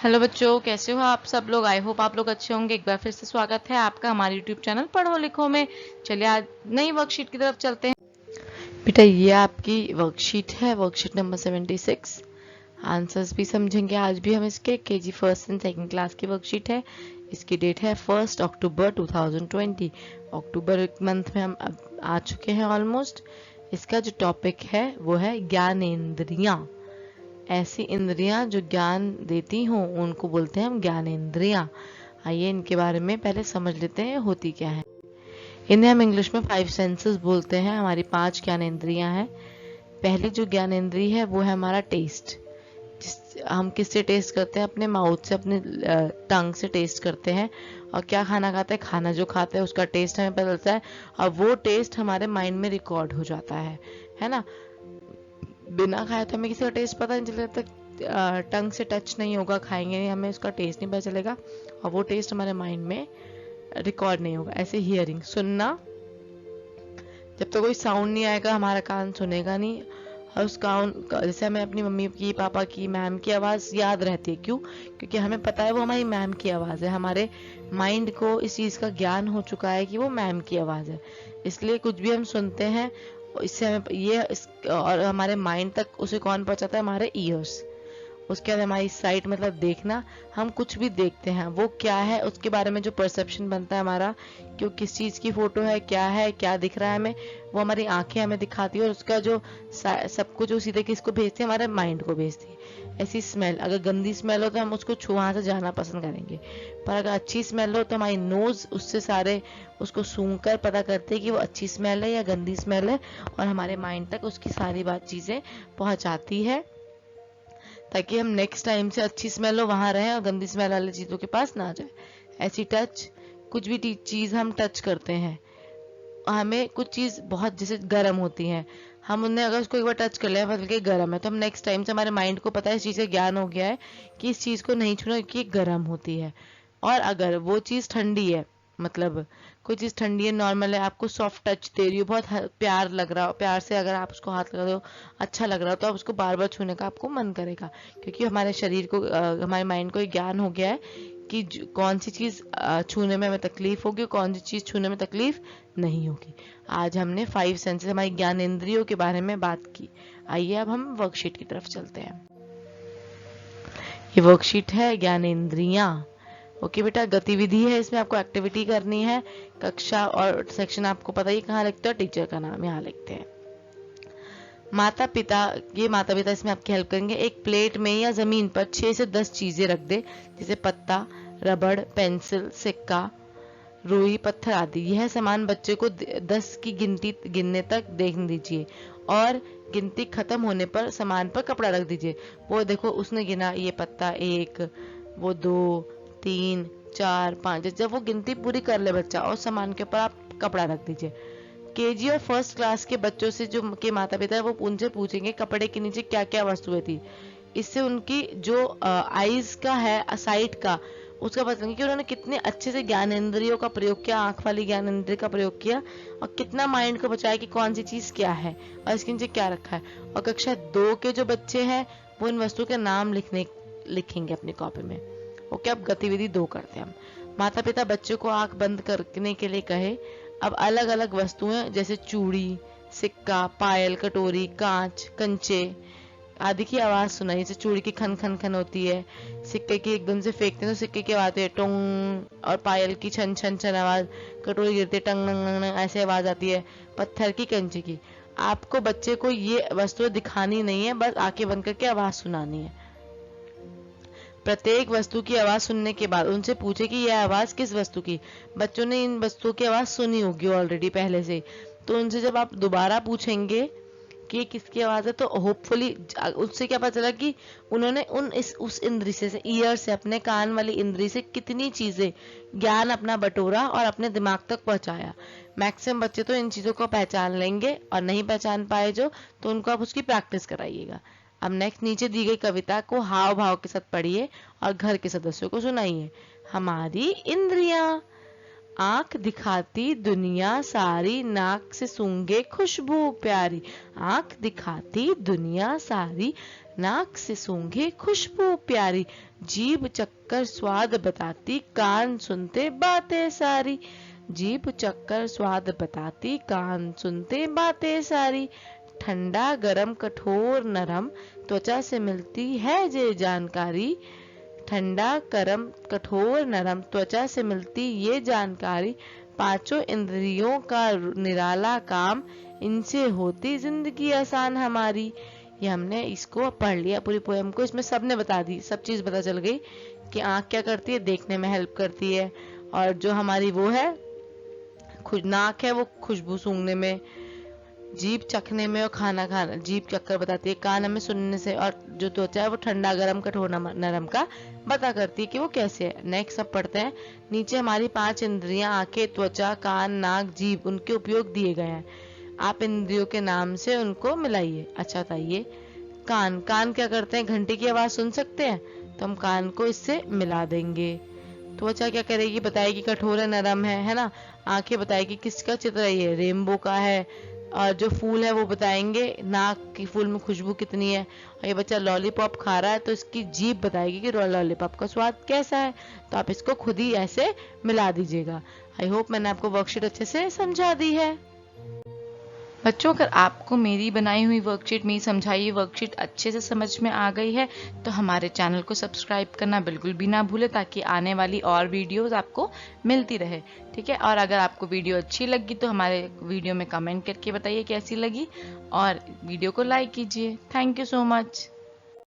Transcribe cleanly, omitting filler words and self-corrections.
Hello बच्चों, कैसे हो आप सब लोग। आई होप आप लोग अच्छे होंगे। एक बार फिर से स्वागत है आपका हमारे यूट्यूब चैनल पढ़ो लिखो में। चलिए आज नई वर्कशीट की तरफ चलते हैं। बेटा ये आपकी वर्कशीट है, वर्कशीट नंबर 76। आंसर्स भी समझेंगे आज भी हम इसके। KG first and second class की वर्कशीट है। इसकी डेट है 1 अक्टूबर 2020। अक्टूबर मंथ में हम अब आ चुके हैं ऑलमोस्ट। इसका जो टॉपिक है वो है ज्ञानेंद्रियां। ऐसी इंद्रियां जो ज्ञान देती हों उनको बोलते हैं हम ज्ञानेंद्रियां। आइए इनके बारे में पहले समझ लेते हैं होती क्या है। इन्हें हम इंग्लिश में 5 सेंसेस बोलते हैं। हमारी 5 ज्ञानेंद्रियां हैं। पहली जो ज्ञानेंद्रिय है वो है हमारा टेस्ट। हम किससे टेस्ट करते हैं? अपने माउथ से, अपने टंग से टेस्ट करते हैं। और क्या खाना खाते हैं? खाना जो खाते हैं उसका टेस्ट हमें पता चलता है और वो टेस्ट हमारे माइंड में रिकॉर्ड हो जाता है ना। बिना खाए तो हमें किसी का टेस्ट पता नहीं चलेगा। तक टंग से टच नहीं होगा, खाएंगे नहीं, हमें उसका टेस्ट नहीं पता चलेगा और वो टेस्ट हमारे माइंड में रिकॉर्ड नहीं होगा। ऐसे हियरिंग, सुनना, जब तक कोई साउंड नहीं आएगा हमारा कान सुनेगा नहीं। और उस कान जैसे हमें अपनी मम्मी की, पापा की, मैम की आवाज़ याद रहती है। क्यों? क्योंकि हमें पता है वो हमारी मैम की आवाज़ है। हमारे माइंड को इस चीज़ का ज्ञान हो चुका है कि वो मैम की आवाज़ है। इसलिए कुछ भी हम सुनते हैं इससे हमें और हमारे माइंड तक उसे कौन पहुंचाता है? हमारे ईयर्स। उसके बाद हमारी साइट मतलब देखना। हम कुछ भी देखते हैं वो क्या है उसके बारे में जो परसेप्शन बनता है हमारा, कि वो किस चीज़ की फोटो है, क्या दिख रहा है हमें, वो हमारी आंखें हमें दिखाती है और उसका जो सब कुछ वो सीधे किसको भेजती है? हमारे माइंड को भेजती है। ऐसी स्मेल, अगर गंदी स्मेल हो तो हम उसको वहाँ से जाना पसंद करेंगे, पर अगर अच्छी स्मेल हो तो हमारी नोज उससे सारे उसको सूंघ कर पता करते हैं कि वो अच्छी स्मेल है या गंदी स्मेल है, और हमारे माइंड तक उसकी सारी बात चीज़ें पहुँचाती है, ताकि हम नेक्स्ट टाइम से अच्छी स्मेल हो वहाँ रहें और गंदी स्मेल वाली चीज़ों के पास ना जाए। ऐसी टच, कुछ भी चीज़ हम टच करते हैं, हमें कुछ चीज़ बहुत जैसे गर्म होती हैं, हम उन्हें अगर उसको एक बार टच कर लिया बल्कि गर्म है तो हम नेक्स्ट टाइम से हमारे माइंड को पता है, इस चीज़ का ज्ञान हो गया है कि इस चीज़ को नहीं छूना क्योंकि गर्म होती है। और अगर वो चीज़ ठंडी है, मतलब कोई चीज़ ठंडी है, नॉर्मल है, आपको सॉफ्ट टच दे रही हो, बहुत प्यार लग रहा हो, प्यार से अगर आप उसको हाथ लगा दो, अच्छा लग रहा हो, तो आप उसको बार बार छूने का आपको मन करेगा, क्योंकि हमारे शरीर को हमारे माइंड को ये ज्ञान हो गया है कि कौन सी चीज़ छूने में हमें तकलीफ होगी, कौन सी चीज़ छूने में तकलीफ नहीं होगी। आज हमने 5 सेंसेस, हमारी ज्ञानेंद्रियों के बारे में बात की। आइए अब हम वर्कशीट की तरफ चलते हैं। ये वर्कशीट है ज्ञानेंद्रियां। ओके बेटा, गतिविधि है, इसमें आपको एक्टिविटी करनी है। कक्षा और सेक्शन आपको पता ही कहाँ लिखते हो, टीचर का नाम यहाँ लिखते हैं। माता पिता, ये माता पिता इसमें आपकी हेल्प करेंगे। एक प्लेट में या जमीन पर 6 से 10 चीजें रख दे, जैसे पत्ता, रबड़, पेंसिल, सिक्का, रुई, पत्थर आदि। यह सामान बच्चे को 10 की गिनती गिनने तक देखने दीजिए और गिनती खत्म होने पर सामान पर कपड़ा रख दीजिए। वो देखो उसने गिना, ये पत्ता 1, वो 2, 3, 4, 5। जब वो गिनती पूरी कर ले बच्चा और सामान के ऊपर आप कपड़ा रख दीजिए। केजी और फर्स्ट क्लास के बच्चों से जो के माता पिता है वो उनसे पूछेंगे कपड़े के नीचे क्या क्या वस्तुएं थी। इससे उनकी जो आईज का है, साइट का, उसका पता चलेगा कि उन्होंने कितने अच्छे से ज्ञानेंद्रियों का प्रयोग किया, आंख वाली ज्ञानेंद्रिय का प्रयोग किया, और कितना माइंड को बचाया कि कौन सी चीज क्या है और इसके नीचे क्या रखा है। और कक्षा 2 के जो बच्चे हैं वो इन वस्तु के नाम लिखेंगे अपनी कॉपी में। ओके, अब गतिविधि 2 करते हैं हम। माता पिता बच्चे को आंख बंद करने के लिए कहे। अब अलग अलग वस्तुएं जैसे चूड़ी, सिक्का, पायल, कटोरी, कांच, कंचे आदि की आवाज सुनाई। जैसे चूड़ी की खन खन खन होती है, सिक्के की एकदम से फेंकते हैं तो सिक्के की आवाज आती है टोंग, और पायल की छन छन छन आवाज, कटोरी गिरते टंग नंग नंग नंग ऐसे आवाज आती है, पत्थर की, कंचे की। आपको बच्चे को ये वस्तुएं दिखानी नहीं है, बस आंखें बंद करके आवाज सुनानी है। प्रत्येक वस्तु की आवाज सुनने के बाद उनसे पूछे कि यह आवाज किस वस्तु की। बच्चों ने इन वस्तुओं की आवाज सुनी होगी ऑलरेडी पहले से, तो उनसे जब आप दोबारा पूछेंगे कि ये किसकी आवाज है, तो होपफुली उससे क्या पता चला कि उन्होंने उस इंद्री से, ईयर से, अपने कान वाली इंद्री से कितनी चीजें ज्ञान अपना बटोरा और अपने दिमाग तक पहुंचाया। मैक्सिमम बच्चे तो इन चीजों को पहचान लेंगे, और नहीं पहचान पाए जो, तो उनको आप उसकी प्रैक्टिस कराइएगा। अब नेक्स्ट, नीचे दी गई कविता को हाव भाव के साथ पढ़िए और घर के सदस्यों को सुनाइए। हमारी इंद्रियां, आंख दिखाती दुनिया सारी, नाक से सूंघे खुशबू प्यारी। आंख दिखाती दुनिया सारी, नाक से सूंघे खुशबू प्यारी, जीभ चक्कर स्वाद बताती, कान सुनते बातें सारी। जीभ चक्कर स्वाद बताती, कान सुनते बातें सारी। ठंडा गरम कठोर नरम, त्वचा से मिलती है ये जानकारी। ठंडा गरम कठोर नरम, त्वचा से मिलती ये जानकारी। पांचों इंद्रियों का निराला काम, इनसे होती जिंदगी आसान हमारी। ये हमने इसको पढ़ लिया पूरी पोएम को, इसमें सबने बता दी, सब चीज पता चल गई कि आंख क्या करती है, देखने में हेल्प करती है, और जो हमारी वो है नाक है वो खुशबू सूंघने में, जीभ चखने में और खाना खाना, जीभ चक्कर बताती है, कान हमें सुनने से, और जो त्वचा है वो ठंडा गरम कठोर नरम का पता करती है कि वो कैसे है। नेक्स्ट अब पढ़ते हैं। नीचे हमारी 5 इंद्रियां आंखें, त्वचा, कान, नाक, जीभ, उनके उपयोग दिए गए हैं। आप इंद्रियों के नाम से उनको मिलाइए। अच्छा बताइए। कान, कान क्या करते हैं, घंटी की आवाज सुन सकते हैं, तो हम कान को इससे मिला देंगे। त्वचा क्या करेगी, बताएगी कठोर है नरम है ना। आंखें बताएगी किसका चित्र है, ये रेनबो का है। और जो फूल है वो बताएंगे नाक की फूल में खुशबू कितनी है। और ये बच्चा लॉलीपॉप खा रहा है तो इसकी जीभ बताएगी कि लॉलीपॉप का स्वाद कैसा है। तो आप इसको खुद ही ऐसे मिला दीजिएगा। आई होप मैंने आपको वर्कशीट अच्छे से समझा दी है। बच्चों, अगर आपको मेरी बनाई हुई वर्कशीट, मेरी समझाई हुई वर्कशीट अच्छे से समझ में आ गई है तो हमारे चैनल को सब्सक्राइब करना बिल्कुल भी ना भूलें, ताकि आने वाली और वीडियोस आपको मिलती रहे। ठीक है, और अगर आपको वीडियो अच्छी लगी तो हमारे वीडियो में कमेंट करके बताइए कैसी लगी, और वीडियो को लाइक कीजिए। Thank you so much.